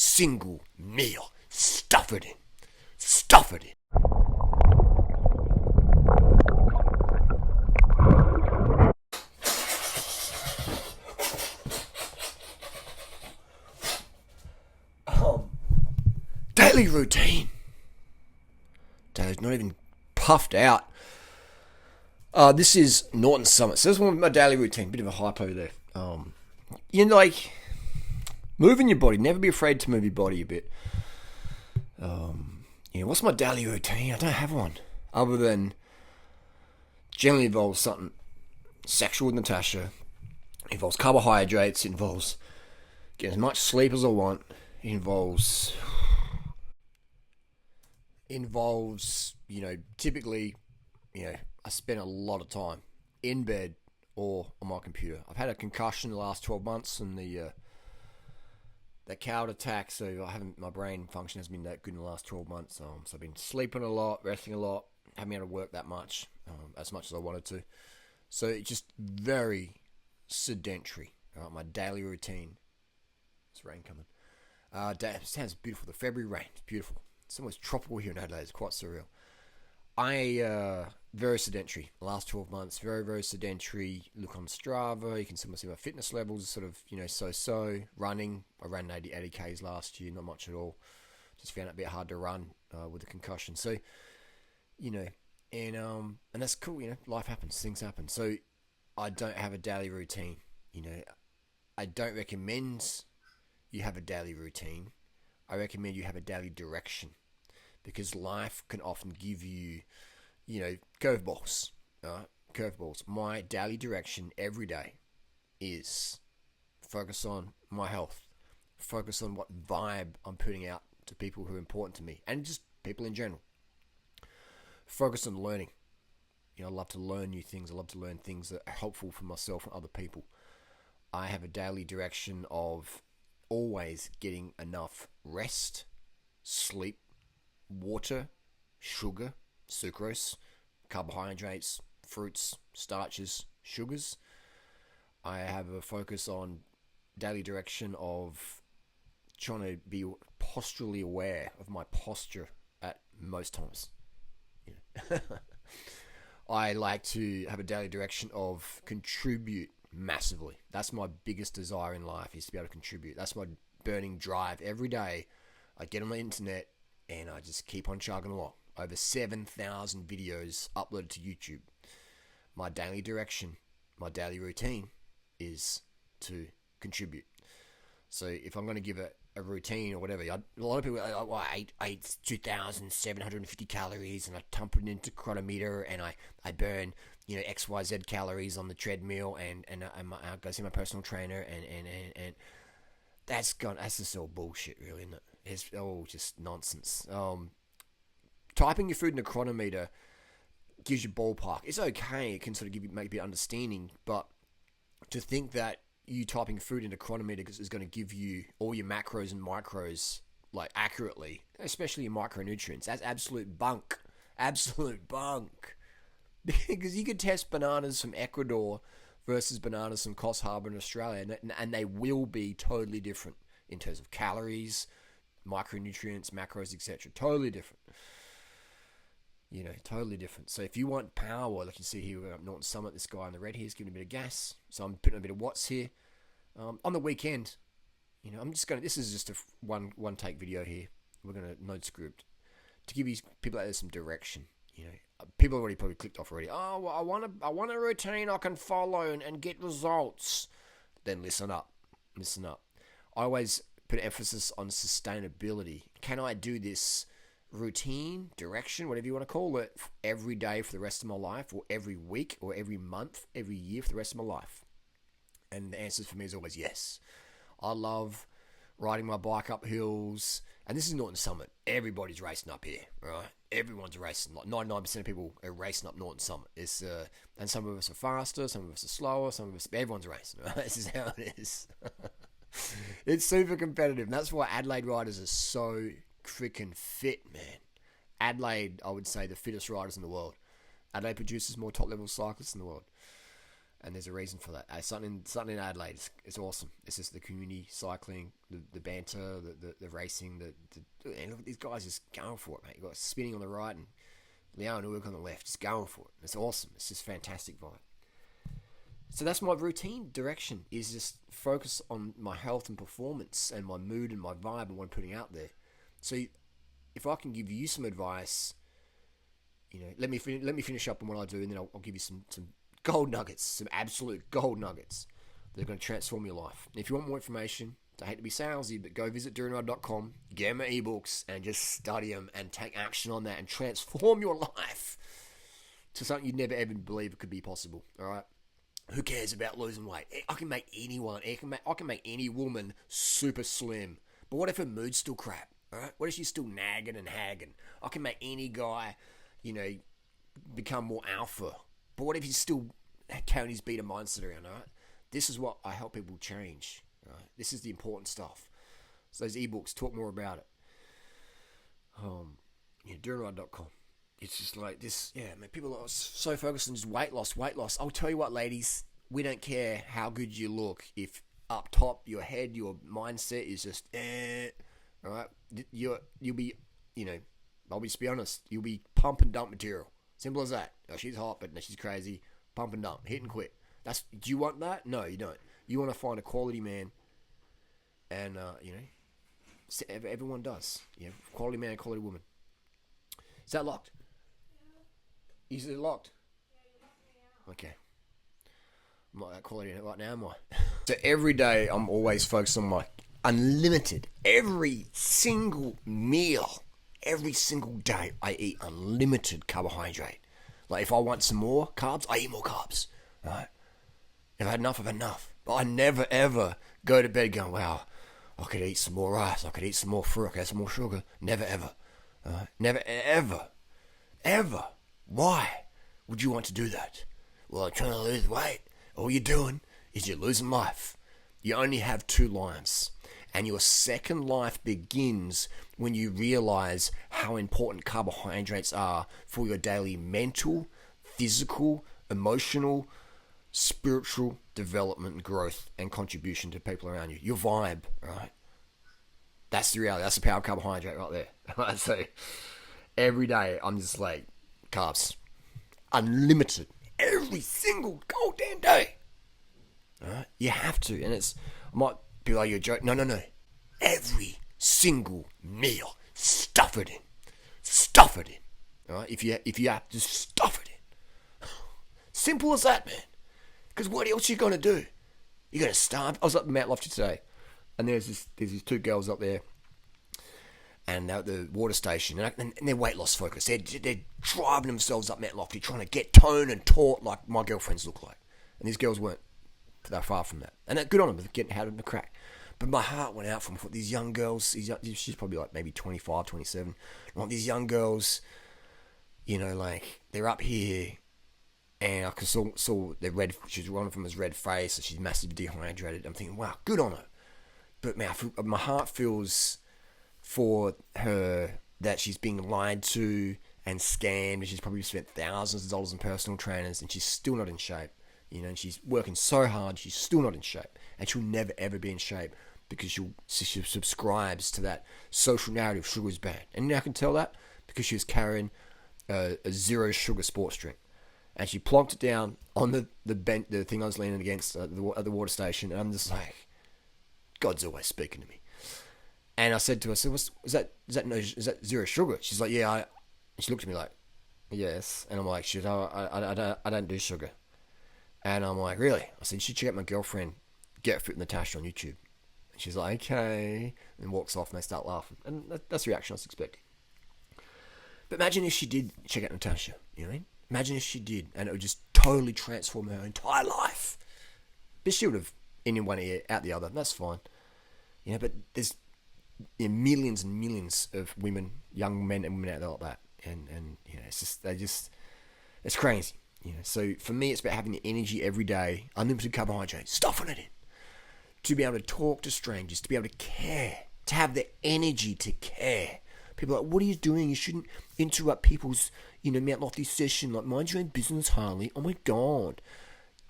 single meal. Stuff it in. Stuff it in. Daily routine. Day's not even puffed out. This is Norton Summit. So this is one of my daily routine. Bit of a hypo there. Moving your body. Never be afraid to move your body a bit. What's my daily routine? I don't have one. Other than generally involves something sexual with Natasha. It involves carbohydrates. It involves getting as much sleep as I want. It involves, typically, I spend a lot of time in bed or on my computer. I've had a concussion the last 12 months and that coward attack, so my brain function hasn't been that good in the last 12 months. So I've been sleeping a lot, resting a lot, haven't been able to work that much, as much as I wanted to. So it's just very sedentary. My daily routine. It's rain coming. It sounds beautiful. The February rain. It's beautiful. It's almost tropical here in Adelaide. It's quite surreal. Very sedentary. The last 12 months, very, very sedentary. Look on Strava. You can see my fitness levels sort of, so-so. Running. I ran 80 Ks last year. Not much at all. Just found it a bit hard to run with a concussion. So, and that's cool. Life happens. Things happen. So I don't have a daily routine. I don't recommend you have a daily routine. I recommend you have a daily direction, because life can often give you, curveballs. Curveballs. My daily direction every day is focus on my health, focus on what vibe I'm putting out to people who are important to me, and just people in general. Focus on learning. I love to learn new things. I love to learn things that are helpful for myself and other people. I have a daily direction of always getting enough rest, sleep, water, sugar, sucrose, carbohydrates, fruits, starches, sugars. I have a focus on daily direction of trying to be posturally aware of my posture at most times. I like to have a daily direction of contribute massively. That's my biggest desire in life, is to be able to contribute. That's my burning drive. Every day I get on the internet and I just keep on chugging along. Over 7,000 videos uploaded to YouTube. My daily direction, my daily routine is to contribute. So if I'm going to give a routine or whatever, a lot of people are like, well, I ate 2,750 calories and I dump it into chronometer and I burn XYZ calories on the treadmill and I go see my personal trainer and that's just all bullshit, really, isn't it? It's all just nonsense. Typing your food in a chronometer gives you ballpark. It's okay. It can sort of give you maybe understanding, but to think that you typing food into chronometer is going to give you all your macros and micros accurately, especially your micronutrients, that's absolute bunk. Absolute bunk. Because you could test bananas from Ecuador versus bananas from Coffs Harbour in Australia, and they will be totally different in terms of calories, micronutrients, macros, etc. Totally different. Totally different. So if you want power, like you see here, we're up Norton Summit, this guy in the red here is giving a bit of gas. So I'm putting a bit of watts here. On the weekend, this is just a one take video here. We're going to node script to give you people out there some direction. People already probably clicked off already. Oh, well, I want a routine I can follow and get results. Then listen up. I always put emphasis on sustainability. Can I do this routine, direction, whatever you want to call it, every day for the rest of my life, or every week, or every month, every year for the rest of my life? And the answer for me is always yes. I love riding my bike up hills, and this is Norton Summit. Everybody's racing up here, right? Everyone's racing. 99% of people are racing up Norton Summit. And some of us are faster, some of us are slower, everyone's racing, right? This is how it is. It's super competitive, and that's why Adelaide riders are so freaking fit, man. Adelaide, I would say, the fittest riders in the world. Adelaide produces more top-level cyclists in the world. And there's a reason for that. Something in Adelaide. It's awesome. It's just the community cycling, the banter, the racing. And look at these guys just going for it, mate. You got spinning on the right and Leo and Ulrich on the left, just going for it. It's awesome. It's just fantastic vibe. So that's my routine direction, is just focus on my health and performance and my mood and my vibe and what I'm putting out there. So if I can give you some advice, let me finish up on what I do, and then I'll give you some gold nuggets, some absolute gold nuggets that are going to transform your life. And if you want more information, I hate to be salesy, but go visit durianrider.com, get my ebooks, and just study them and take action on that and transform your life to something you'd never ever believe it could be possible. All right. Who cares about losing weight? I can make anyone, I can make any woman super slim. But what if her mood's still crap? All right? What if she's still nagging and hagging? I can make any guy, become more alpha. But what if he's still carrying his beta mindset around? All right? This is what I help people change. All right? This is the important stuff. So those ebooks, talk more about it. Durianrider.com. It's just like this, people are so focused on just weight loss. I'll tell you what, ladies, we don't care how good you look. If up top, your head, your mindset is just, all right? You'll be, I'll just be honest, you'll be pump and dump material. Simple as that. Oh, she's hot, but no, she's crazy. Pump and dump, hit and quit. Do you want that? No, you don't. You want to find a quality man, and, everyone does. Quality man, quality woman. Is that locked? Is it locked? Okay. I'm not that quality right now, am I? So every day I'm always focused on my unlimited. Every single meal, every single day I eat unlimited carbohydrate. Like if I want some more carbs, I eat more carbs. Right? If I had enough, I've had enough. But I never ever go to bed going, wow, I could eat some more rice, I could eat some more fruit, I could have some more sugar. Never ever. Never ever. Why would you want to do that? Well, I'm trying to lose weight. All you're doing is you're losing life. You only have 2 lives. And your second life begins when you realize how important carbohydrates are for your daily mental, physical, emotional, spiritual development and growth and contribution to people around you. Your vibe, right? That's the reality. That's the power of carbohydrate right there. So every day I'm just like, carbs. Unlimited. Every single goddamn day. Alright? You have to. And I might be like, you're joking. No. Every single meal. Stuff it in. Alright? If you have to stuff it in. Simple as that, man. Because what else are you going to do? You're going to starve. I was up in Mount Lofty today. And there's these 2 girls up there. And they're at the water station, and they're weight loss focused. They're driving themselves up Mount Lofty, trying to get toned and taut like my girlfriends look like. And these girls weren't that far from that. And good on them for getting out of the crack. But my heart went out for these young girls. She's probably like maybe 25, 27. Like these young girls, like they're up here, and I saw their red. One of them was red face, and she's massively dehydrated. I'm thinking, wow, good on her. But man, my heart feels for her that she's being lied to and scammed, and she's probably spent thousands of dollars on personal trainers, and she's still not in shape, and she's working so hard, she's still not in shape, and she'll never ever be in shape because she subscribes to that social narrative, sugar is bad. And I can tell that because she was carrying a 0 sugar sports drink, and she plonked it down on the thing I was leaning against at the water station, and I'm just like, God's always speaking to me. And I said to her, "So is that 0 sugar?" She's like, "Yeah." And she looked at me like, "Yes." And I'm like, "Shit, I don't do sugar." And I'm like, "Really?" I said, "You should check out my girlfriend, Get Fit Natasha on YouTube." And she's like, "Okay," and walks off, and they start laughing. And that's the reaction I was expecting. But imagine if she did check out Natasha. You know what I mean? Imagine if she did, and it would just totally transform her entire life. But she would have in one ear, out the other. That's fine. But there's millions and millions of women, young men and women out there like that, and it's crazy. So for me, it's about having the energy every day, unlimited carbohydrates, stuffing it in, to be able to talk to strangers, to be able to care, to have the energy to care. People are like, what are you doing? You shouldn't interrupt people's, Mount Lofty session. Like, mind your own business, Harley. Oh my God.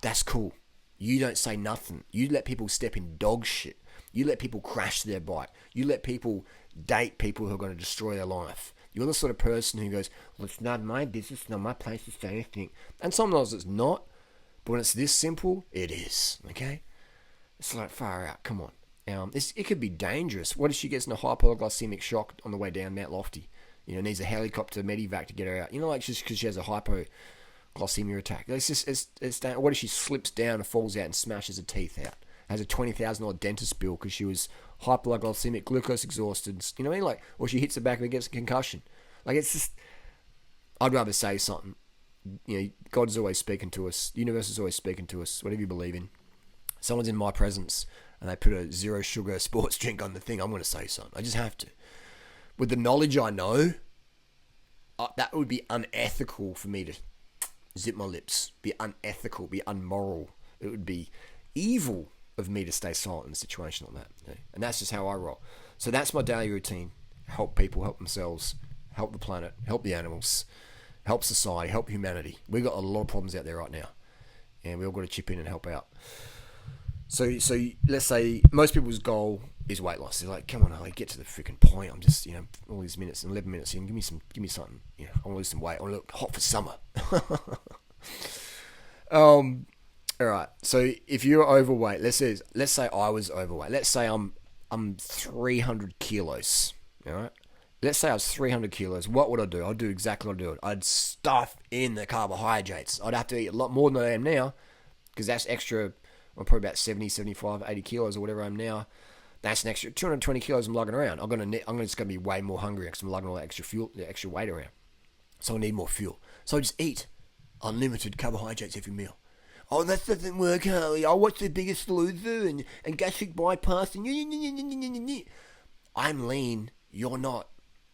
That's cool. You don't say nothing. You let people step in dog shit. You let people crash their bike. You let people date people who are going to destroy their life. You're the sort of person who goes, well, it's not my business, not my place to say anything. And sometimes it's not, but when it's this simple, it is, okay? It's like, far out, come on. It could be dangerous. What if she gets in a hypoglycemic shock on the way down Mount Lofty? Needs a helicopter medevac to get her out. Like just because she has a hypoglycemia attack. What if she slips down and falls out and smashes her teeth out? Has a $20,000 dentist bill because she was hypoglycemic, glucose exhausted. You know what I mean? Like, or she hits the back and gets a concussion. Like, it's just, I'd rather say something. God's always speaking to us. The universe is always speaking to us. Whatever you believe in. Someone's in my presence and they put a zero sugar sports drink on the thing. I'm going to say something. I just have to. With the knowledge I know, that would be unethical for me to zip my lips. Be unethical. Be unmoral. It would be evil of me to stay silent in a situation like that. And that's just how I roll. So that's my daily routine. Help people, help themselves, help the planet, help the animals, help society, help humanity. We've got a lot of problems out there right now. And we all got to chip in and help out. So let's say most people's goal is weight loss. They're like, come on, Ali, get to the freaking point. I'm just, all these minutes, 11 minutes in, give me something. I want to lose some weight. I want to look hot for summer. All right. So if you're overweight, let's say I was overweight. Let's say I'm 300 kilos. All right. Let's say I was 300 kilos. What would I do? I'd do exactly what I'd do. I'd stuff in the carbohydrates. I'd have to eat a lot more than I am now because that's extra. I'm probably about 70, 75, 80 kilos or whatever I am now. That's an extra 220 kilos I'm lugging around. I'm just going to be way more hungry because I'm lugging all that extra fuel, the extra weight around. So I need more fuel. So I just eat unlimited carbohydrates every meal. Oh, that doesn't work, Harley. I watch The Biggest Loser and gastric bypass and I'm lean, you're not.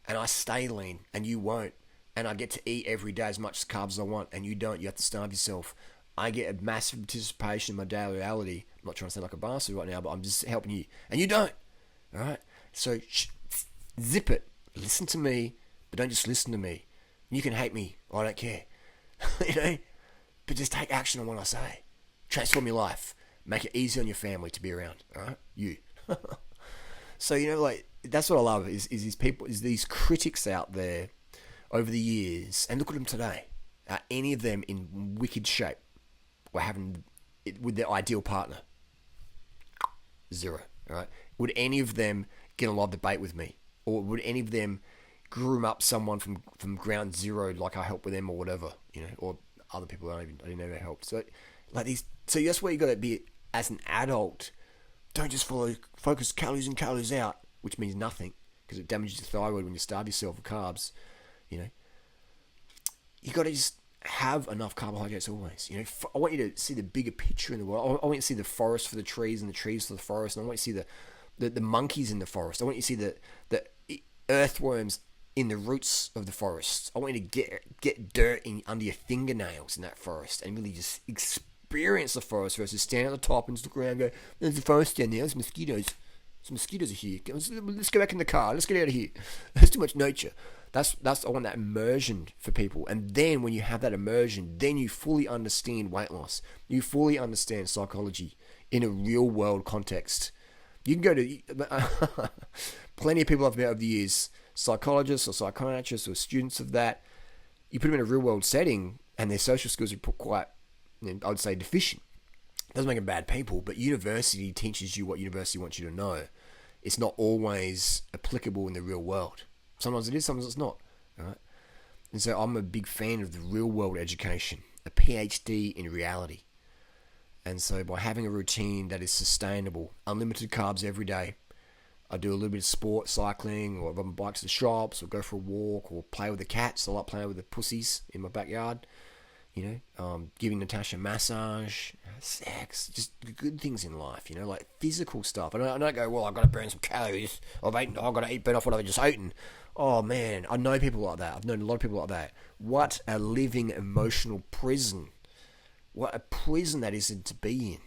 And I stay lean and you won't. And I get to eat every day as much carbs as I want and you don't. You have to starve yourself. I get a massive participation in my daily reality. I'm not trying to sound like a bastard right now, but I'm just helping you. And you don't. All right? So zip it. Listen to me, but don't just listen to me. You can hate me. I don't care. But just take action on what I say. Transform your life. Make it easy on your family to be around. All right? You. So, that's what I love is these people, is these critics out there over the years. And look at them today. Are any of them in wicked shape? Or having it with their ideal partner? Zero. All right. Would any of them get a live debate with me, or would any of them groom up someone from ground zero, like I help with them or whatever, or other people I didn't ever help. So like these. So that's where you got to be as an adult. Don't just focus calories in, calories out, which means nothing because it damages your thyroid when you starve yourself with carbs. You got to just have enough carbohydrates always. I want you to see the bigger picture in the world. I want you to see the forest for the trees and the trees for the forest. And I want you to see the monkeys in the forest. I want you to see the earthworms in the roots of the forest. I want you to get dirt under your fingernails in that forest and really just experience the forest versus stand at the top and just look around and go, there's a forest down there, there's mosquitoes. Some mosquitoes are here. Let's go back in the car. Let's get out of here. There's too much nature. I want that immersion for people. And then when you have that immersion, then you fully understand weight loss. You fully understand psychology in a real world context. You can go to plenty of people I've met over the years, psychologists or psychiatrists or students of that. You put them in a real world setting and their social skills are quite, I would say, deficient. Doesn't make them bad people, but university teaches you what university wants you to know. It's not always applicable in the real world. Sometimes it is, sometimes it's not. Right? And so I'm a big fan of the real world education, a PhD in reality. And so by having a routine that is sustainable, unlimited carbs every day, I do a little bit of sport, cycling, or ride my bike to the shops, or go for a walk, or play with the cats. I like playing with the pussies in my backyard. Giving Natasha a massage, sex, just good things in life, like physical stuff. I don't go, well, I've got to burn some calories. I've got to burn off what I've just eaten. Oh, man, I know people like that. I've known a lot of people like that. What a living emotional prison. What a prison that is to be in.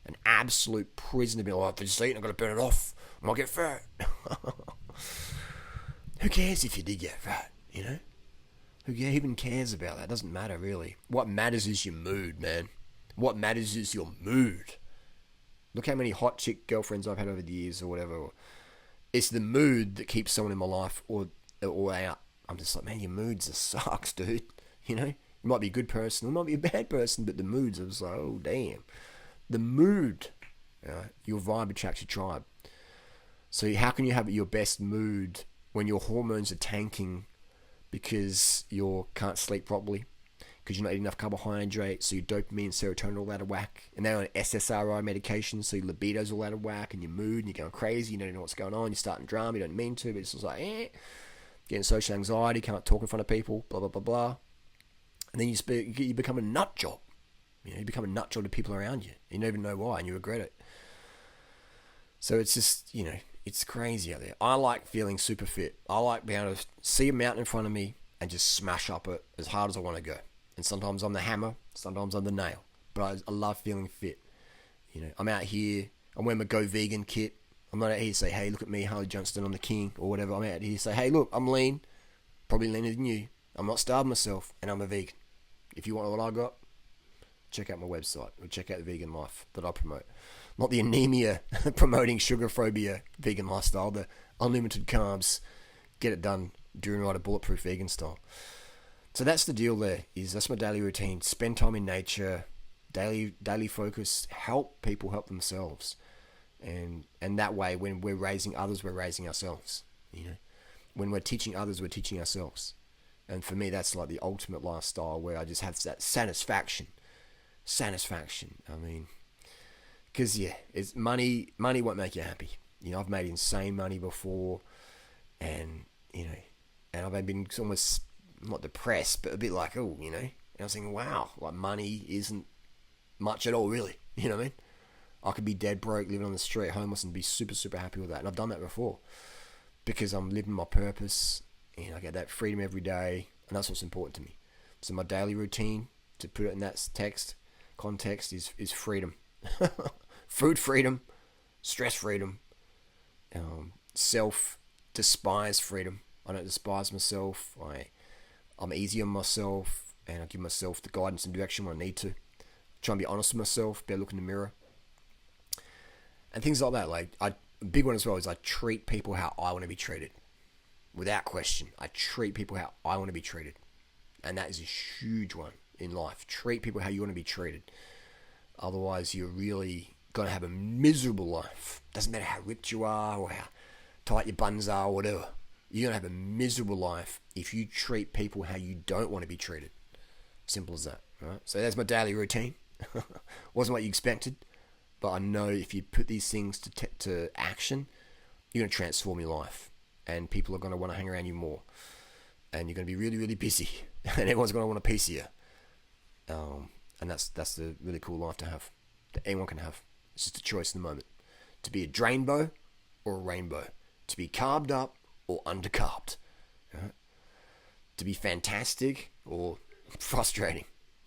An absolute prison to be like, if I just eat, I've got to burn it off. I might get fat. Who cares if you did get fat, Who even cares about that? It doesn't matter, really. What matters is your mood, man. What matters is your mood. Look how many hot chick girlfriends I've had over the years or whatever. It's the mood that keeps someone in my life or out. I'm just like, man, your mood's sucks, dude. You know, you might be a good person, or might be a bad person, but the mood's, I was like, oh, damn. The mood, your vibe attracts your tribe. So how can you have your best mood when your hormones are tanking because you can't sleep properly, because you're not eating enough carbohydrates, so your dopamine and serotonin are all out of whack, and they're on SSRI medication, so your libido's all out of whack, and your mood, and you're going crazy, you don't know what's going on, you're starting drama, you don't mean to, but it's just like, getting social anxiety, can't talk in front of people, blah, blah, blah, blah. And then you become a nut job. You become a nut job to people around you. You don't even know why, and you regret it. So it's just, it's crazy out there. I like feeling super fit. I like being able to see a mountain in front of me and just smash up it as hard as I want to go. And sometimes I'm the hammer, sometimes I'm the nail. But I love feeling fit. I'm out here, I'm wearing my Go Vegan kit. I'm not out here to say, hey, look at me, Harley Johnston, I'm the king, or whatever. I'm out here to say, hey, look, I'm lean, probably leaner than you. I'm not starving myself, and I'm a vegan. If you want what I got, check out my website, or check out the vegan life that I promote. Not the anemia promoting sugar phobia vegan lifestyle, the unlimited carbs, get it done, Durianrider bulletproof vegan style. So that's the deal there, that's my daily routine. Spend time in nature, daily focus, help people help themselves. And that way, when we're raising others, we're raising ourselves. When we're teaching others, we're teaching ourselves. And for me, that's like the ultimate lifestyle where I just have that satisfaction. I mean, because it's money won't make you happy. I've made insane money before, and and I've been almost not depressed, but a bit like, and I was thinking, wow, like money isn't much at all, really. You know what I mean? I could be dead broke, living on the street, homeless, and be super, super happy with that. And I've done that before because I'm living my purpose. I get that freedom every day, and that's what's important to me. So my daily routine, to put it in that context, is freedom. Food freedom, stress freedom, self-despise freedom. I don't despise myself. I'm easy on myself, and I give myself the guidance and direction when I need to. Try and be honest with myself, be able to look in the mirror. And things like that. Like, a big one as well is I treat people how I want to be treated. Without question, I treat people how I want to be treated. And that is a huge one in life. Treat people how you want to be treated. Otherwise, you're really going to have a miserable life. Doesn't matter how ripped you are or how tight your buns are or whatever. You're going to have a miserable life if you treat people how you don't want to be treated. Simple as that. Right? So that's my daily routine. Wasn't what you expected. But I know if you put these things to action, you're going to transform your life. And people are going to want to hang around you more. And you're going to be really, really busy. And everyone's going to want a piece of you. And that's the really cool life to have. That anyone can have. It's just a choice in the moment. To be a drainbow or a rainbow. To be carbed up or undercarbed. Right? To be fantastic or frustrating.